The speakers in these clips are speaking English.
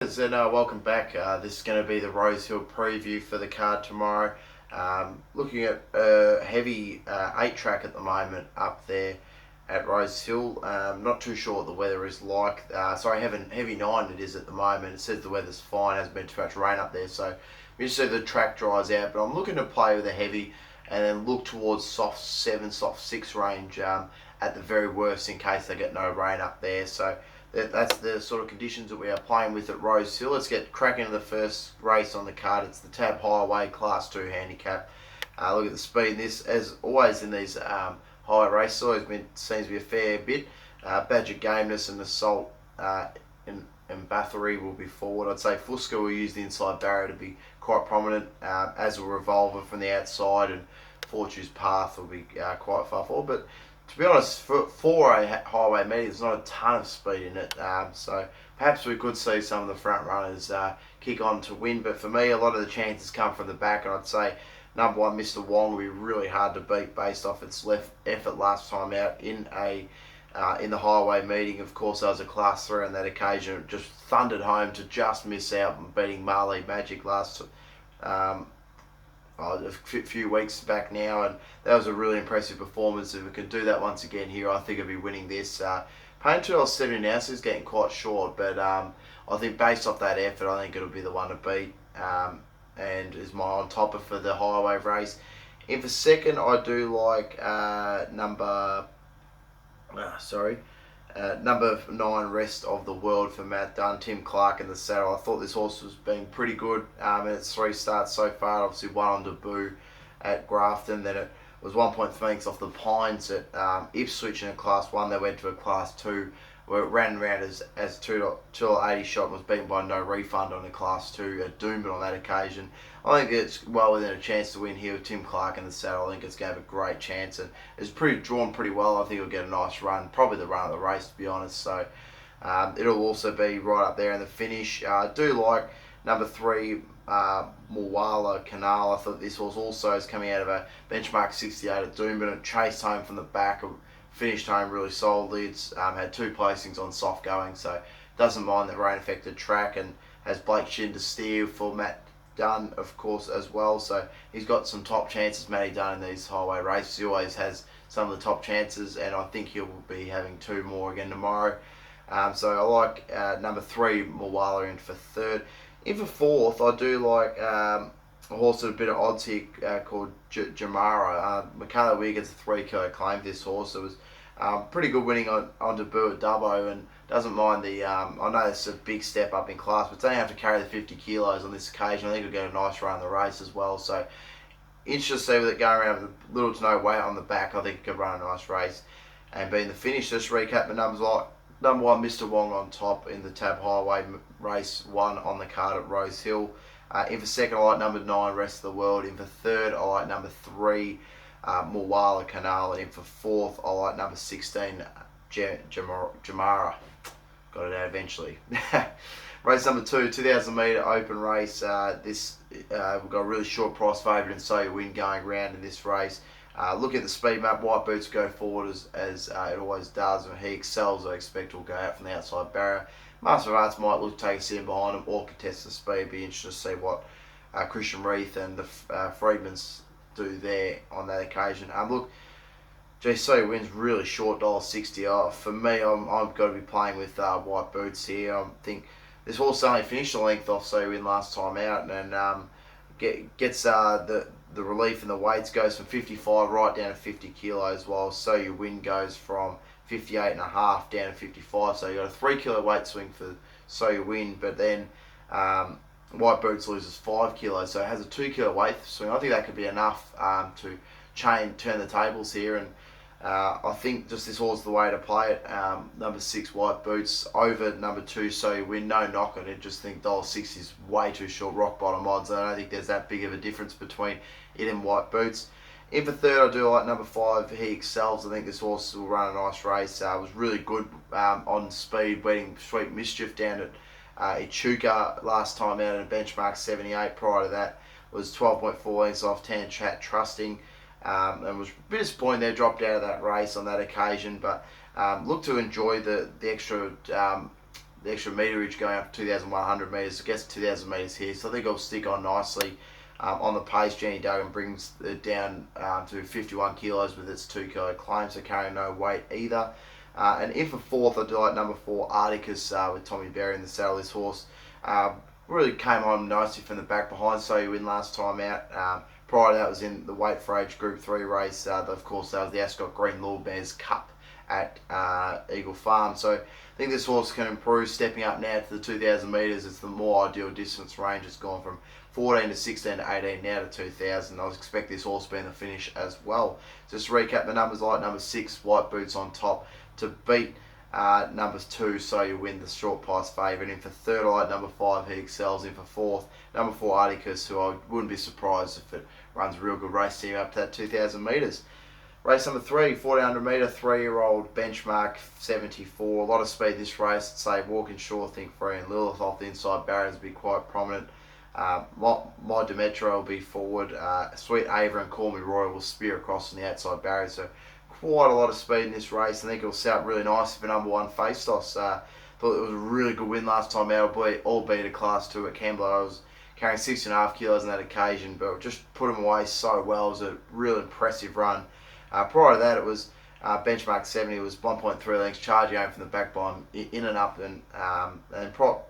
And welcome back. This is going to be the Rosehill preview for the card tomorrow. Looking at a heavy 8 track at the moment up there at Rosehill. Not too sure what the weather is like. Heavy 9 it is at the moment. It says the weather's fine, hasn't been too much rain up there, so we just see the track dries out. But I'm looking to play with a heavy and then look towards soft 7, soft 6 range at the very worst in case they get no rain up there. So that's the sort of conditions that we are playing with at Rosehill. Let's get cracking into the first race on the card. It's the Tab Highway Class 2 handicap. Look at the speed in this. As always in these high races, seems to be a fair bit. Badger Gameness and Assault and Bathory will be forward. I'd say Fusca will use the inside barrier to be quite prominent, as a Revolver from the outside, and Fortune's Path will be quite far forward. But to be honest, for a highway meeting, there's not a ton of speed in it, so perhaps we could see some of the front runners kick on to win. But for me, a lot of the chances come from the back, and I'd say number 1, Mr. Wong, will be really hard to beat based off its effort last time out in the highway meeting. Of course, there was a Class 3 on that occasion. It just thundered home to just miss out on beating Marley Magic a few weeks back now, and that was a really impressive performance. If we can do that once again here, I think I'll be winning this. Paying $2.70 now, so it's getting quite short, but I think based off that effort, I think it'll be the one to beat, and is my on topper for the highway race. In for second, I do like number 9, Rest of the World for Matt Dunn, Tim Clark in the saddle. I thought this horse was being pretty good in its 3 starts so far. Obviously, one on debut at Grafton, then it was 1.3 lengths off the Pines at Ipswich in a Class 1. They went to a Class 2 where it ran around as $2.80 shot and was beaten by no refund on a Class 2 at Doomben on that occasion. I think it's well within a chance to win here with Tim Clark in the saddle. I think it's going to have a great chance, and it's drawn pretty well. I think it'll get a nice run, probably the run of the race, to be honest. So it'll also be right up there in the finish. I do like number 3, Mulwala Canal. I thought this horse also is coming out of a benchmark 68 at Doomben. It chased home from the back, finished home really solidly. It's had 2 placings on soft going, so doesn't mind the rain affected track, and has Blake Shin to steer for Matt Dunn, of course, as well. So he's got some top chances, Matty Dunn, in these highway races. He always has some of the top chances, and I think he'll be having 2 more again tomorrow. So I like number 3, Mulwala, in for third. In for fourth, I do like a horse at a bit of odds here called Jamara. Michaela Weir gets a 3 kilo claim for this horse. It was pretty good winning on debut at Dubbo, and doesn't mind the, I know it's a big step up in class, but they don't have to carry the 50 kilos on this occasion. I think it'll get a nice run in the race as well. So interested to see with it going around with little to no weight on the back. I think it could run a nice race and be in the finish. Just recap the numbers: like number 1, Mr. Wong on top in the Tab Highway race 1 on the card at Rosehill. In for second, I like number 9, Rest of the World. In for third, I like number 3, Mulwala Canal. And in for fourth, I like number 16, Jamara. Got it out eventually. Race number 2, 2,000 metre open race. We've got a really short price favourite in So You Win going round in this race. Look at the speed map. White Boots go forward as it always does, and he excels. I expect will go out from the outside barrier. Master of Arts might look to take a sit behind him or contest the speed. Be interested to see what Christian Reith and the Freedmans do there on that occasion. Look, So Wins really short, $1.60. For me, I've got to be playing with White Boots here. I think this horse only finished the length off So Win last time out, and gets the relief in the weights, goes from 55 right down to 50 kilos, while So You Win goes from 58.5 down to 55. So you got a 3 kilo weight swing for So You Win, but then White Boots loses 5 kilos, so it has a 2 kilo weight swing. I think that could be enough to turn the tables here, and I think just this horse is the way to play it. Number 6, White Boots, over number 2, So You Win. No knock on it, just think $1.60 is way too short, rock bottom odds. I don't think there's that big of a difference between it and White Boots. In for third, I do like number 5, He Excels. I think this horse will run a nice race. Was really good on speed, beating Sweet Mischief down at Echuca last time out in a benchmark 78. Prior to that was 12.4 lengths off Tan Chat Trusting. And was a bit disappointed they dropped out of that race on that occasion, but look to enjoy the extra the extra meterage going up to 2,100 metres. It gets 2,000 metres here, so I think it'll stick on nicely on the pace. Jenny Duggan brings it down to 51 kilos with its 2 kilo claim, so carrying no weight either. And in for fourth, I do like number 4, Articus, with Tommy Berry in the saddle. This horse really came on nicely from the back behind, so you win last time out. Prior to that was in the weight for age Group 3 race. Of course, that was the Ascot Green Lord Mares Cup at Eagle Farm. So I think this horse can improve, stepping up now to the 2,000 metres. It's the more ideal distance range. It's gone from 14 to 16 to 18, now to 2,000. I would expect this horse to be in the finish as well. Just to recap the numbers, like number 6, White Boots on top to beat numbers 2, so you win the short price favourite. In for third, I like number 5, He Excels. In for fourth, number 4, Articus, who I wouldn't be surprised if it runs a real good race team up to that 2,000 metres. Race number 3, 1,400 metre, 3-year-old benchmark 74. A lot of speed in this race. I'd say Walking Shore, Think Free, and Lilith off the inside barriers will be quite prominent. My Demetra will be forward. Sweet Ava and Call Me Roy will spear across on the outside barriers. So quite a lot of speed in this race. I think it'll set up really nice for number 1, Face Toss. Thought it was a really good win last time out, albeit a Class 2 at Kembla. I was carrying 6.5 kilos on that occasion, but just put them away so well. It was a real impressive run. Prior to that, it was benchmark 70. It was 1.3 lengths, charging home from the back by in and up, and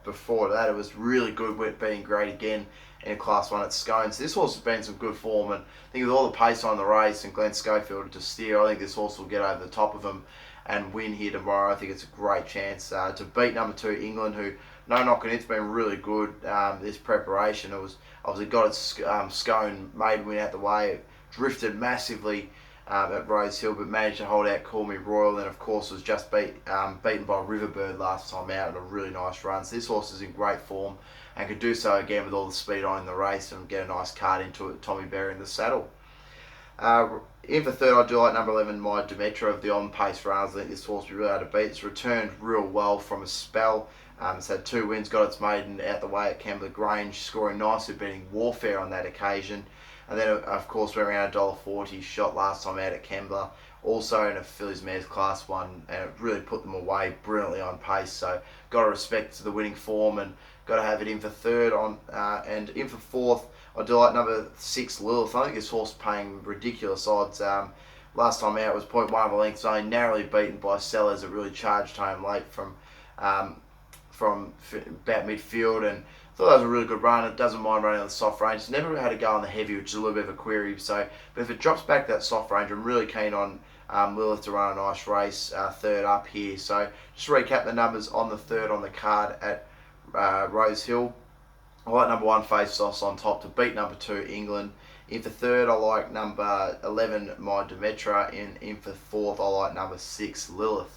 before that, it was really good with being great again in Class 1 at Scone. So this horse has been some good form, and I think with all the pace on the race and Glenn Schofield to steer, I think this horse will get over the top of him and win here tomorrow. I think it's a great chance to beat number 2, England, who, no knock on it's been really good this preparation. It was obviously got its Scone maiden win out the way. It drifted massively at Rosehill, but managed to hold out Call Me Royal, and of course was just beaten by Riverbird last time out in a really nice run. So this horse is in great form and could do so again with all the speed on in the race and get a nice card into it. Tommy Berry in the saddle. In for third, I do like number 11, My Demetra of the on-pace runners. I think this horse will be really able to beat. It's returned real well from a spell. It's had 2 wins, got its maiden out the way at Kembla Grange, scoring nicely, beating Warfare on that occasion. And then, of course, we're around $1.40 shot last time out at Kembla, also in a Fillies Mares Class 1, and it really put them away brilliantly on pace. So, got to respect to the winning form and got to have it in for third. And in for fourth, I do like number 6, Lilith. I think this horse paying ridiculous odds. Last time out was 0.1 of a length, only narrowly beaten by Sellers. It really charged home late from about midfield, and thought that was a really good run. It doesn't mind running on the soft range. It's never had to go on the heavy, which is a little bit of a query. So, but if it drops back that soft range, I'm really keen on Lilith to run a nice race, third up here. So just to recap the numbers on the third on the card at Rosehill. I like number 1, Face Toss on top to beat number 2, England. In for third, I like number 11, My Demetra. In for fourth, I like number 6, Lilith.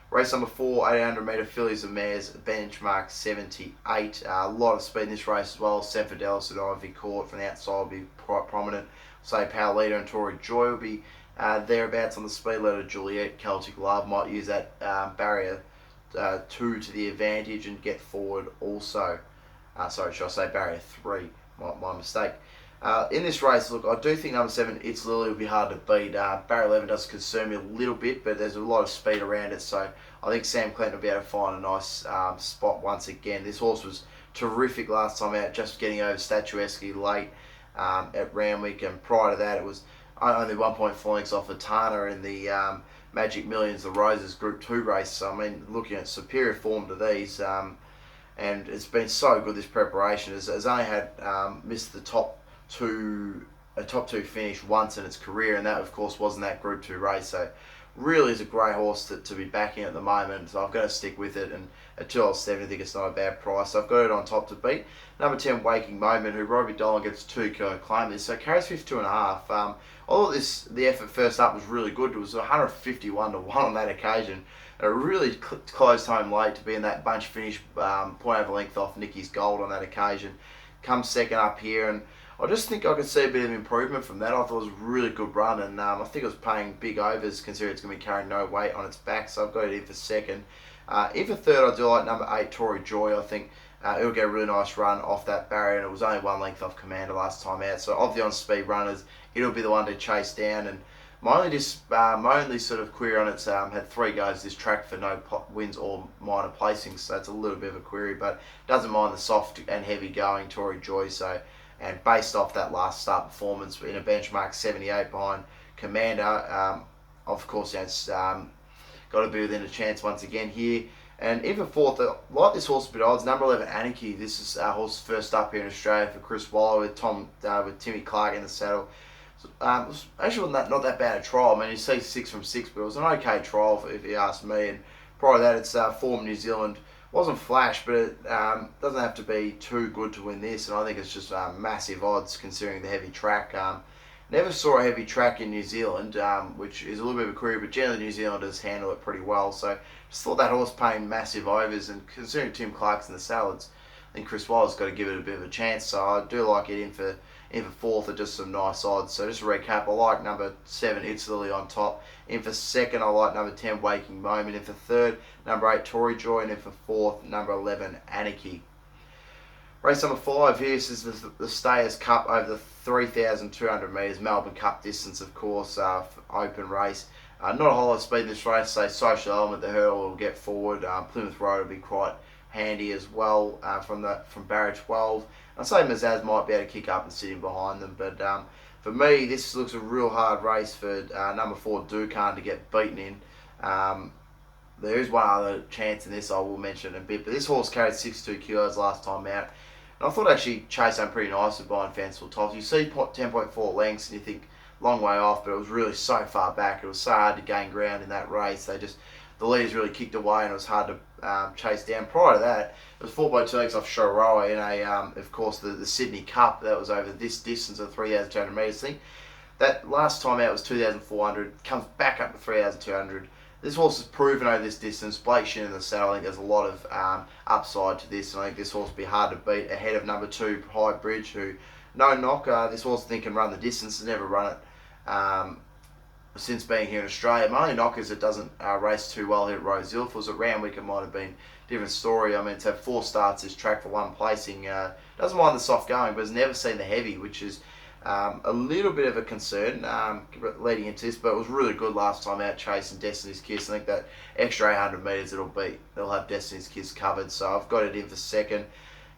Race number 4, 800 metre Fillies and Mares, benchmark 78. A lot of speed in this race as well. Sanfidelis and Ivy Court from the outside will be quite prominent. Say Power Leader and Tory Joy will be thereabouts on the speed. Letter Juliet, Celtic Love might use that barrier 2 to the advantage and get forward also. Sorry, should I say barrier 3? My mistake. In this race, look, I do think number 7, It's Lily, will be hard to beat. Barrier 11 does concern me a little bit, but there's a lot of speed around it, so I think Sam Clinton will be able to find a nice spot once again. This horse was terrific last time out, just getting over Statuesky late at Randwick, and prior to that, it was only 1.4 lengths off of Tana in the Magic Millions, the Roses Group 2 race. So, I mean, looking at superior form to these, and it's been so good, this preparation. It's only had missed the top two finish once in its career, and that of course wasn't that Group 2 race. So really is a great horse to be backing at the moment, so I've got to stick with it, and at $2.70 I think it's not a bad price. So I've got it on top to beat number 10, Waking Moment, who Robbie Dolan gets 2 kilo claim this, so carries 52.5. Although the effort first up was really good, it was 151 to 1 on that occasion. It really closed home late to be in that bunch finish, point over length off Nicky's Gold on that occasion. Comes second up here, and I just think I could see a bit of improvement from that. I thought it was a really good run, and I think it was paying big overs considering it's going to be carrying no weight on its back, so I've got it in for second. In for third, I do like number 8, Tory Joy. I think it'll get a really nice run off that barrier, and it was only 1 length off Commander last time out, so of the on-speed runners, it'll be the one to chase down, and my only sort of query on it's had 3 goes this track for no wins or minor placings, so it's a little bit of a query, but doesn't mind the soft and heavy going Tory Joy. So, and based off that last start performance in a benchmark 78 behind Commander, of course, it's got to be within a chance once again here. And in for fourth, I like this horse a bit odds. Number 11, Anarchy. This is horse first up here in Australia for Chris Waller with Timmy Clark in the saddle. It was actually not that bad a trial. I mean, you see 6 from 6, but it was an okay trial if you ask me. And prior to that, it's form New Zealand. Wasn't flash, but it doesn't have to be too good to win this. And I think it's just massive odds considering the heavy track. Never saw a heavy track in New Zealand, which is a little bit of a query, but generally New Zealanders handle it pretty well. So just thought that horse paying massive overs, and considering Tim Clark's in the salads, I think Chris Wilder's got to give it a bit of a chance. So I do like it in for fourth at just some nice odds. So just to recap, I like number 7, It's Lily on top. In for second, I like number 10, Waking Moment. In for third, number 8, Tory Joy. And in for fourth, number 11, Anarchy. Race number 5 here, this is the Stayers Cup over the 3,200 metres, Melbourne Cup distance, of course, open race. Not a whole lot of speed in this race, so Social Element, the hurdle will get forward. Plymouth Road will be quite handy as well from barrier 12. I'd say Mazaz might be able to kick up and sit in behind them, but for me, this looks a real hard race for number 4, Dukan, to get beaten in. There is one other chance in this I will mention in a bit, but this horse carried 62 kilos last time out. And I thought actually chased on pretty nice with behind Fanciful Tops. You see 10.4 lengths and you think long way off, but it was really so far back. It was so hard to gain ground in that race. The leaders really kicked away and it was hard to chase down. Prior to that, it was 4 by 2 lengths off Shoroa in of course, the Sydney Cup. That was over this distance of 3,200 metres. I think that last time out was 2,400. Comes back up to 3,200. This horse has proven over this distance. Blake Shin in the saddle, I think there's a lot of upside to this, and I think this horse will be hard to beat ahead of number 2, High Bridge, who, no knock, this horse I think can run the distance. Has never run it since being here in Australia. My only knock is it doesn't race too well here at Rosehill. If it was at Randwick, it might have been a different story. I mean, to have 4 starts this track for 1 placing, doesn't mind the soft going, but has never seen the heavy, which is a little bit of a concern leading into this, but it was really good last time out chasing Destiny's Kiss. I think that extra 800 metres they'll have Destiny's Kiss covered, so I've got it in for second.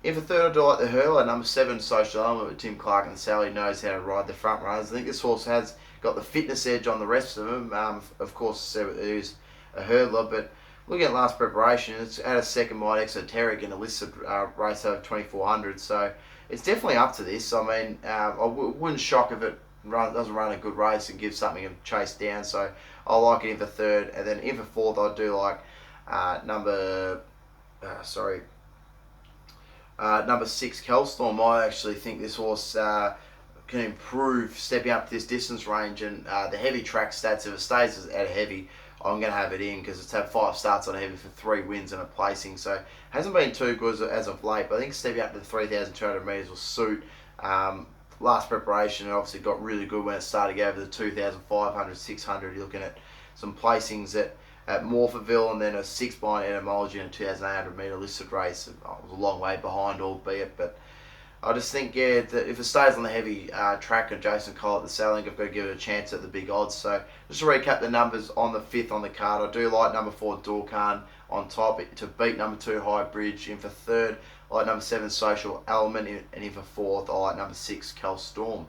In for third, I do like the hurler, number 7, Social Element, with Tim Clark and Sally knows how to ride the front runners. I think this horse has got the fitness edge on the rest of them. Of course, it is a hurdler, but looking at last preparation, it's had a second by Exoteric in a listed race over 2,400, so it's definitely up to this. I mean, wouldn't shock if it doesn't run a good race and gives something to chase down. So I like it in for third, and then in for fourth, I do like number 6, Kelstorm. I actually think this horse can improve stepping up to this distance range, and the heavy track stats, if it stays at a heavy, I'm going to have it in because it's had 5 starts on a heavy for 3 wins and a placing. So hasn't been too good as of late, but I think stepping up to the 3,200 metres will suit. Last preparation, it obviously got really good when it started over the 2,500, 600. You're looking at some placings at Morphettville, and then a 6 by Etymology in a 2,800 metre listed race. It was a long way behind, albeit, but I just think, that if it stays on the heavy track and Jason Cole at the saddle, I've got to give it a chance at the big odds. So just to recap the numbers on the 5th on the card, I do like number 4, Dorkan on top to beat number 2, High Bridge. In for third, I like number 7, Social Element, and in for fourth, I like number 6, Kelstorm.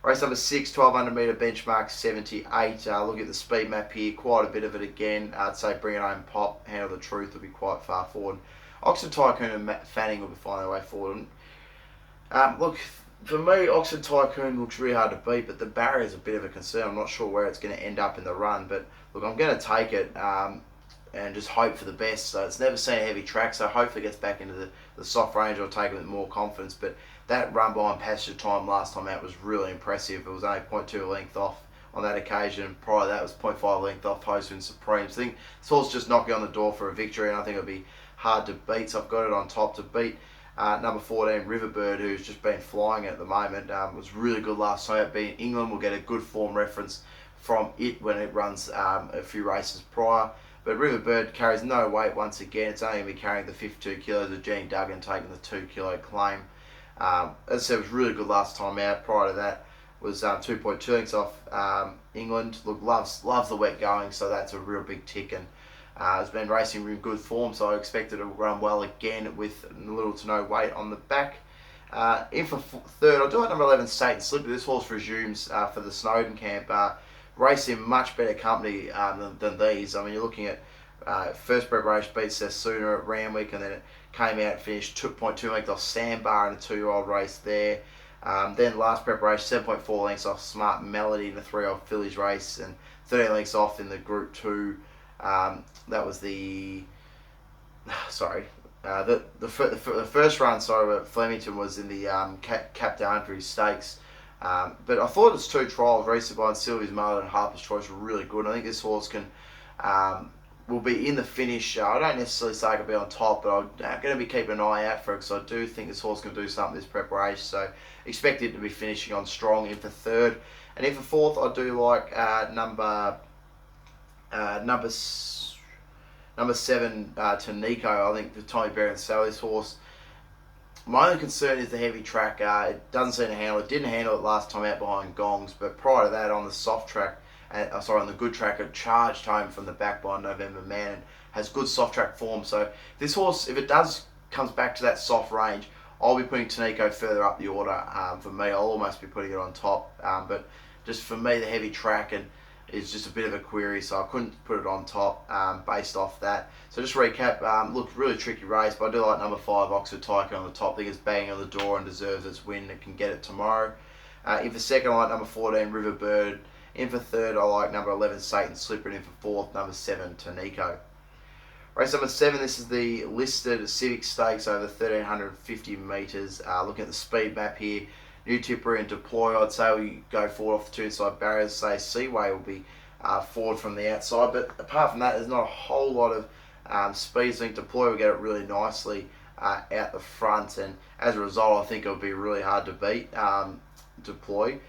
Race number 6, 1,200 metre benchmark 78. Look at the speed map here, quite a bit of it again. I'd say Bring It Home Pop, Handle the Truth will be quite far forward. Oxford Tycoon and Fanning will be finding their way forward. Look, for me, Oxford Tycoon looks really hard to beat, but the barrier is a bit of a concern. I'm not sure where it's going to end up in the run, but look, I'm going to take it and just hope for the best. So it's never seen a heavy track, so hopefully it gets back into the soft range. I'll take it with more confidence, but that run behind Passenger Time last time out was really impressive. It was only 0.2 length off on that occasion. Prior to that, it was 0.5 length off Postman Supreme. So I think this horse just knocking on the door for a victory, and I think it'll be hard to beat. So I've got it on top to beat. Number 14, Riverbird, who's just been flying at the moment, was really good last time out. Being England, will get a good form reference from it when it runs a few races prior. But Riverbird carries no weight once again. It's only going to be carrying the 52 kilos of Gene Duggan taking the 2 kilo claim. As I said, it was really good last time out. Prior to that, was 2.2 lengths off England. Look, loves the wet going, so that's a real big tick, and has been racing in good form, so I expect it to run well again with little to no weight on the back. In for third, I do like number 11, Satan Slipper. This horse resumes for the Snowden camp. Racing much better company than these. I mean, you're looking at first preparation beat Sassoona at Randwick, and then it came out and finished 2.2 lengths off Sandbar in a 2-year-old race there. Then last preparation, 7.4 lengths off Smart Melody in a 3-year-old fillies race, and 13 lengths off in the Group 2. That was the... Sorry. The first run, at Flemington was in the Cap Darnbury Stakes. But I thought its 2 trials, recently by Sylvia's Mother and Harper's Choice, were really good. I think this horse will be in the finish. I don't necessarily say it could be on top, but I'm going to be keeping an eye out for it, because I do think this horse can do something this preparation. So expect it to be finishing on strong in for third. And in for fourth, I do like number 7 to Nico. I think the Tommy Berry and Sally's horse. My only concern is the heavy track. It doesn't seem to handle it. Didn't handle it last time out behind Gongs, but prior to that on the soft track, on the good track, it charged home from the back by November Man and has good soft track form. So this horse, if it comes back to that soft range, I'll be putting Tanico further up the order. For me, I'll almost be putting it on top. But just for me, the heavy track is just a bit of a query, so I couldn't put it on top based off that. So just recap, looked really tricky race, but I do like number 5, Oxford Tycoon on the top. I think it's banging on the door and deserves its win and can get it tomorrow. In for second, I like number 14, Riverbird. In for third, I like number 11, Satan Slipper. And in for fourth, number 7, Tanico. Race number 7, this is the listed Civic Stakes over 1,350 metres. Looking at the speed map here, New Tipperary and Deploy, I'd say we go forward off the 2 inside barriers. Say Seaway will be forward from the outside, but apart from that, there's not a whole lot of speed. I think Deploy will get it really nicely out the front, and as a result, I think it'll be really hard to beat Deploy.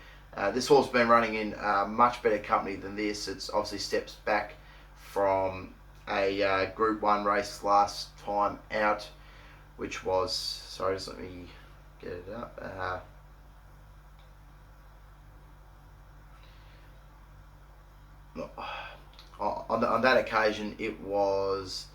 This horse has been running in much better company than this. It's obviously steps back from a Group 1 race last time out, which was, sorry, just let me get it up. On that occasion, it was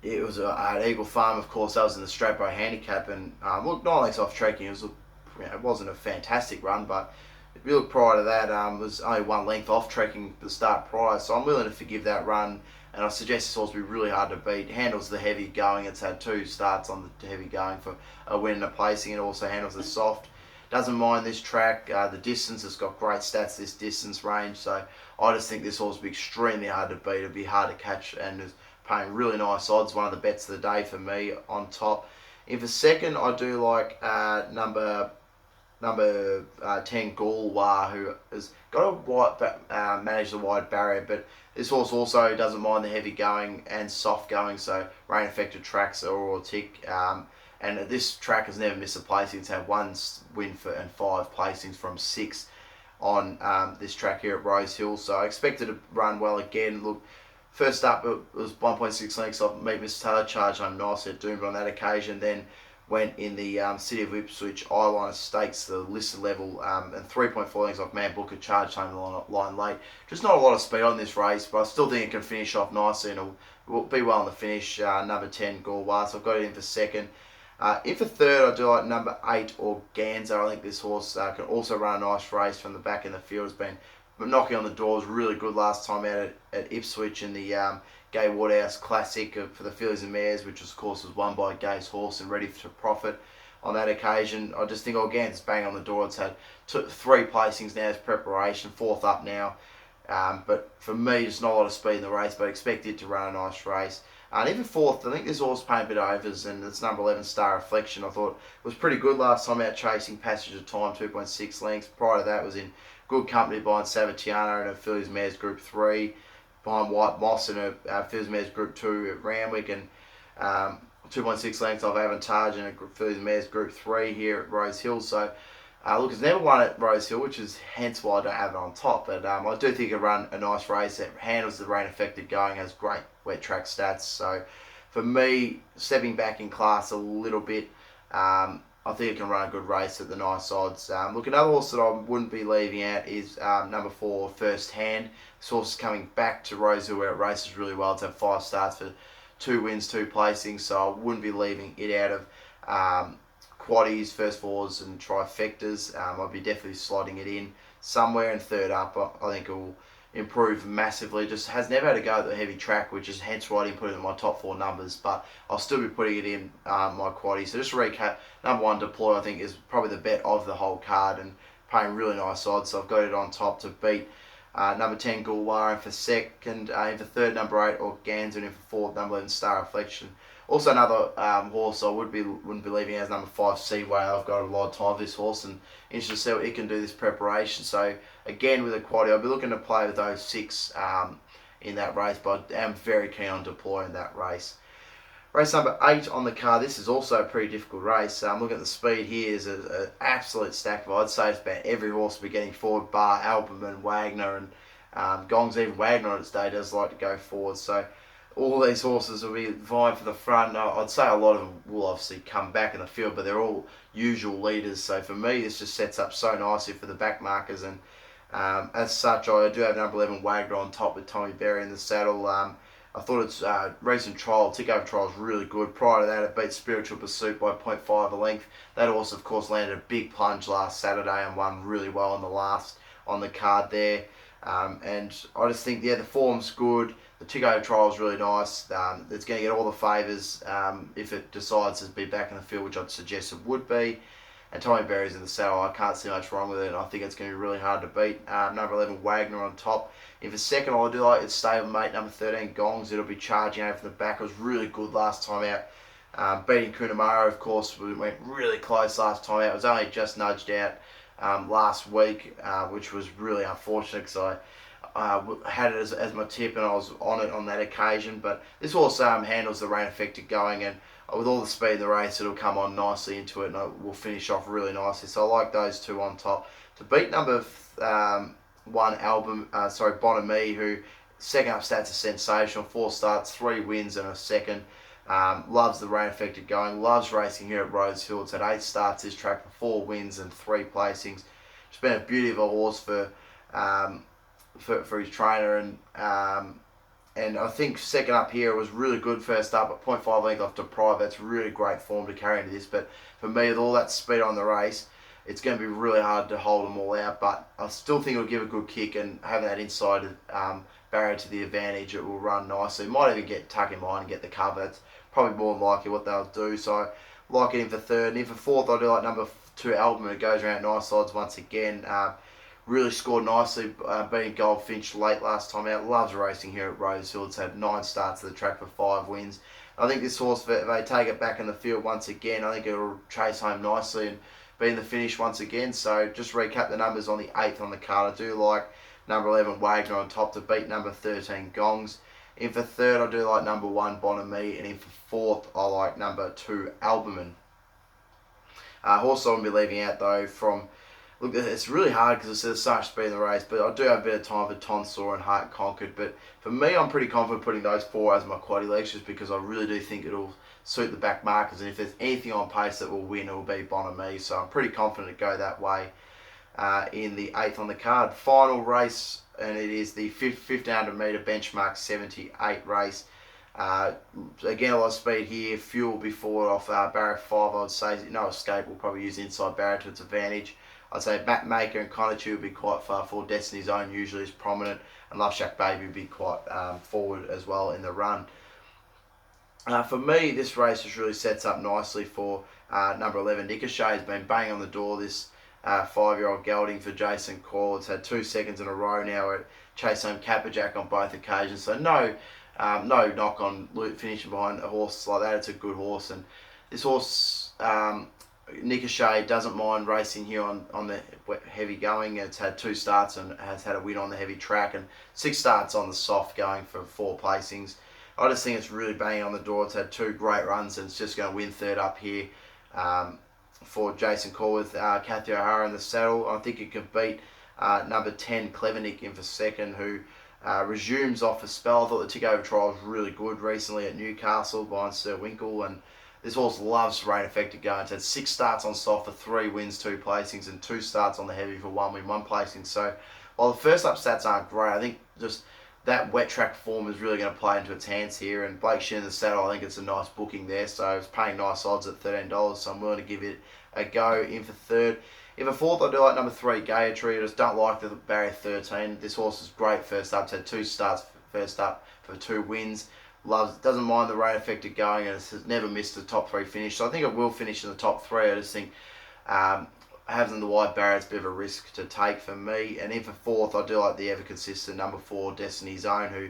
at Eagle Farm, of course. That was in the Stradbroke handicap, and look, 9 lengths off trekking. It wasn't a fantastic run, but if you look prior to that, it was only 1 length off trekking the start prior. So I'm willing to forgive that run, and I suggest this horse will be really hard to beat. Handles the heavy going. It's had 2 starts on the heavy going for a win and a placing. It also handles the soft. Doesn't mind this track, the distance. It's got great stats, this distance range. So I just think this horse will be extremely hard to beat. It'll be hard to catch, and is paying really nice odds. One of the bets of the day for me on top. In for second, I do like number 10, Galway, who has got to manage the wide barrier, but this horse also doesn't mind the heavy going and soft going, so rain affected tracks are all a tick. And this track has never missed a placing. It's had 1 win and 5 placings from 6 on this track here at Rosehill. So I expect it to run well again. Look, first up it was 1.6 lengths off Meet Mr. Taylor, charged home nicely at Doomben on that occasion. Then went in the City of Ipswich Eyeliner Stakes, the listed level, and 3.4 lengths off Man Booker, charged home the line late. Just not a lot of speed on this race, but I still think it can finish off nicely, and it will be well in the finish. Number 10, Galway, so I've got it in for second. In for third, I do like number 8, Organza. I think this horse can also run a nice race from the back in the field. Has been knocking on the doors, really good last time out at Ipswich in the Gay Waterhouse Classic for the fillies and mares, which of course was won by Gay's horse and ready to profit on that occasion. I just think Organza's bang on the door. It's had 3 placings now as preparation, 4th up now. But for me, just not a lot of speed in the race, but I expect it to run a nice race. And even 4th, I think this horse paying a bit overs, and it's number 11, Star Reflection. I thought it was pretty good last time out chasing Passage of Time, 2.6 lengths. Prior to that, was in good company behind Savatiano and a fillies mares Group 3, behind White Moss and a fillies mares Group 2 at Randwick, and 2.6 lengths of Avantage and a fillies mares Group 3 here at Rosehill. So look, it's never won at Rosehill, which is hence why I don't have it on top. But I do think it run a nice race. It handles the rain affected going, has great wet track stats. So for me, stepping back in class a little bit, I I think it can run a good race at the nice odds. Look, another horse that I wouldn't be leaving out is number 4, First Hand. This horse is coming back to Rosehill where it races really well. It's had 5 starts for 2 wins, 2 placings, so I wouldn't be leaving it out of quaddies, first fours and trifectas. I'd be definitely slotting it in somewhere, and third up I think it will improve massively. Just has never had a go at the heavy track, which is hence why I didn't put it in my top 4 numbers, but I'll still be putting it in my quaddy. So just to recap, number 1, Deploy, I think is probably the bet of the whole card and paying really nice odds, so I've got it on top to beat. Number 10, Gulwara, and for second, in for third, number 8, Organza, and in for fourth, number 11, Star Reflection. Also another horse I wouldn't be leaving as number 5, Seaway. I've got a lot of time for this horse and interested to see what it can do this preparation. So again with a quaddy, I'll be looking to play with those 6 in that race, but I am very keen on deploying that race. Race number 8 on the card. This is also a pretty difficult race. Looking at the speed here is an absolute stack of, I'd say it's about every horse will be getting forward, bar Albumin, Wagner, and Gongs. Even Wagner on its day does like to go forward. So all these horses will be vying for the front. I'd say a lot of them will obviously come back in the field, but they're all usual leaders. So for me, this just sets up so nicely for the back markers. And as such, I do have number 11, Wagner, on top with Tommy Berry in the saddle. I thought its recent trial, tick-over trial, was really good. Prior to that, it beat Spiritual Pursuit by 0.5 a length. That horse, of course, landed a big plunge last Saturday and won really well in the last on the card there. And I just think, the form's good. The tick-over trial is really nice. It's going to get all the favours if it decides to be back in the field, which I'd suggest it would be. And Tommy Berry's in the saddle. I can't see much wrong with it, and I think it's going to be really hard to beat. Number 11, Wagner, on top. In for second, I do like its stablemate, number 13, Gongs. It'll be charging out from the back. It was really good last time out. Beating Kunamara, of course, we went really close last time out. It was only just nudged out last week, which was really unfortunate because I had it as my tip and I was on it on that occasion. But this horse handles the rain affected going, and with all the speed in the race, it'll come on nicely into it and it will finish off really nicely. So I like those 2 on top. To beat number 1, Bonami, who second up stats are sensational. 4 starts, 3 wins and a second. Loves the rain affected going. Loves racing here at Rosehill. It's had 8 starts this track for 4 wins and 3 placings. It's been a beauty of a horse for his trainer, and I think second up here was really good first up at 0.5 length off Deprive. That's really great form to carry into this. But for me, with all that speed on the race, it's going to be really hard to hold them all out. But I still think it'll give a good kick, and having that inside barrier to the advantage, it will run nicely. Might even get tuck in line and get the cover. That's probably more than likely what they'll do. So I like it in for third. And in for fourth, I do like number 2, Albumin. It goes around nice odds once again. Really scored nicely, beating Goldfinch late last time out. Loves racing here at Rosehill. It's had 9 starts to the track for 5 wins. I think this horse, if they take it back in the field once again, I think it'll chase home nicely and be in the finish once again. So just recap the numbers on the 8th on the card. I do like number 11, Wagner, on top to beat number 13, Gongs. In for third, I do like number 1, Bonami, and in for fourth, I like number 2, Albumin. Horse I won't be leaving out though from. Look, it's really hard because there's so much speed in the race, but I do have a bit of time for Tonsor and Heart Conquered. But for me, I'm pretty confident putting those 4 as my quaddy legs, just because I really do think it'll suit the back markers. And if there's anything on pace that will win, it will be Bonami. So I'm pretty confident to go that way in the 8th on the card. Final race, and it is the 1500 metre benchmark 78 race. Again, a lot of speed here. Fuel before off barrier 5, I would say. No escape, will probably use inside barrier to its advantage. I'd say Matt Maker and Conature will be quite far forward. Destiny's Own usually is prominent, and Love Shack Baby will be quite forward as well in the run. For me, this race just really sets up nicely for number 11, Ricochet. Has been banging on the door, this 5-year-old gelding for Jason Call. It's had 2 seconds in a row now at Chase Home Capperjack on both occasions. So no knock on finishing behind a horse like that. It's a good horse, and this horse, Ricochet, doesn't mind racing here on the heavy going. It's had 2 starts and has had a win on the heavy track, and 6 starts on the soft going for 4 placings. I just think it's really banging on the door. It's had 2 great runs, and it's just going to win third up here for Jason Call with Kathy O'Hara in the saddle. I think it can beat number 10, Clevernick, in for second, who resumes off a spell. I thought the tick over trial was really good recently at Newcastle behind Sir Winkle, and This horse loves rain affected going. It's had 6 starts on soft for 3 wins, 2 placings, and 2 starts on the heavy for 1 win, 1 placing. So while the first up stats aren't great, I think just that wet track form is really going to play into its hands here. And Blake Shin in the saddle, I think it's a nice booking there. So it's paying nice odds at $13. So I'm willing to give it a go in for third. In for fourth, I do like number 3, Gaiatry. I just don't like the barrier 13. This horse is great first up. It's had 2 starts first up for 2 wins. Doesn't mind the rain affected going, and has never missed a top 3 finish. So I think it will finish in the top 3. I just think having the wide barrier is a bit of a risk to take for me. And in for fourth, I do like the ever consistent number 4, Destiny Zone, who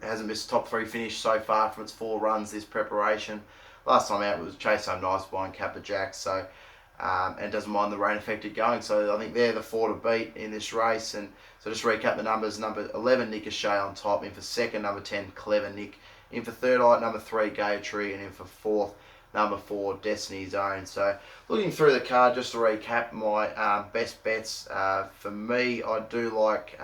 hasn't missed a top 3 finish so far from its 4 runs this preparation. Last time out was Chase Home Nice by Kappa Jack, so and doesn't mind the rain affected going. So I think they're the 4 to beat in this race. And so just recap the numbers: number 11, Nick O'Shea on top; in for second, number 10, Clever Nick; in for third, I like number 3, Gaiatry; and in for fourth, number 4, Destiny Zone. So looking through the card, just to recap my best bets, for me, I do like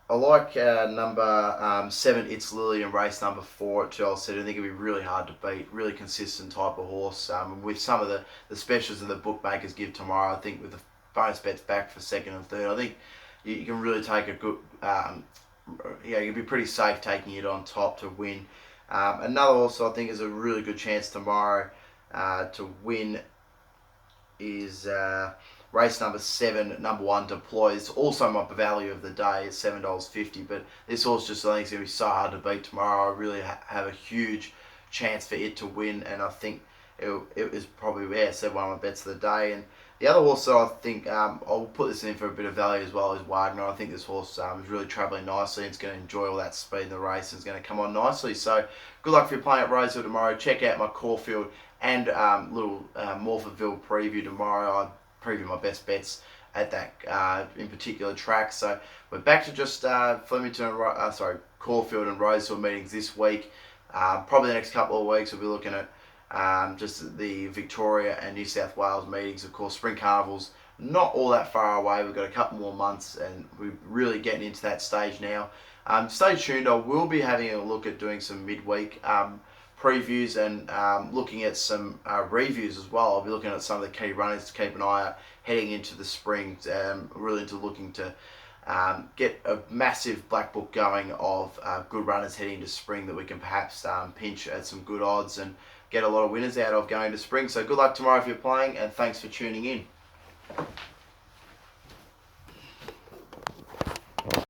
I like number 7, It's Lily, and race number 4 at $12. I think it'd be really hard to beat. Really consistent type of horse. With some of the specials that the bookmakers give tomorrow, I think with the bonus bets back for second and third, I think you can really take a good. You'd be pretty safe taking it on top to win. Another also I think is a really good chance tomorrow to win is race number 7, number 1, Deploy. It's also my value of the day. It's $7.50, but this horse just I think it's going to be so hard to beat tomorrow. I really have a huge chance for it to win, and I think it is probably one of my bets of the day. And the other horse that I think I'll put this in for a bit of value as well is Wagner. I think this horse is really travelling nicely. It's going to enjoy all that speed in the race, and it's going to come on nicely. So good luck if you're playing at Rosehill tomorrow. Check out my Caulfield and little Morphettville preview tomorrow. I preview my best bets at that in particular track. So we're back to just Flemington, Caulfield and Rosehill meetings this week. Probably the next couple of weeks we'll be looking at just the Victoria and New South Wales meetings. Of course, Spring Carnival's not all that far away. We've got a couple more months, and we're really getting into that stage now. Stay tuned. I will be having a look at doing some midweek previews and looking at some reviews as well. I'll be looking at some of the key runners to keep an eye out heading into the spring. Really into looking to get a massive black book going of good runners heading into spring that we can perhaps pinch at some good odds and get a lot of winners out of going to spring. So good luck tomorrow if you're playing, and thanks for tuning in.